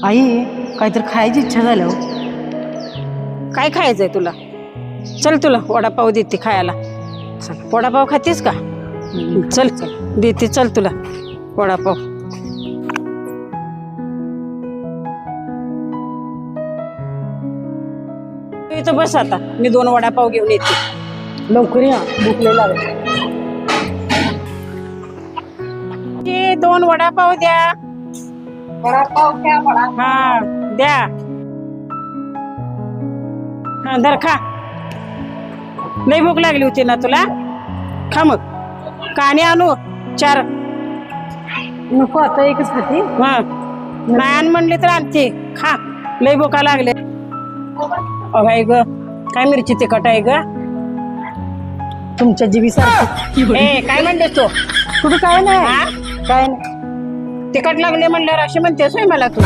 आई काहीतरी खायची इच्छा झाल्या हो. काय खायचंय तुला? चल तुला वडापाव देते खायला. चल वडापाव खातीस का? चल चल देते, चल तुला वडापाव. इथं बस आता, मी 2 वडापाव घेऊन येते. लवकर या, भूक लय लागली. 2 वडापाव द्या. हा द्या. हा धर खा. लई भूक लागली होती ना तुला? खा मग. काने आणू 4? नको, आता एकच खाते. हा नाही आण म्हणले तर आणते. खा, लई भूका लागले. अगाय ग, काय मिरची तिखट आहे ग. तुमच्या जीवी सारखी. ए काय म्हणतेस तू? कुठं काय नाही, काय नाही. तिखट लागले म्हणल्यावर अशी म्हणतेस होय मला तू?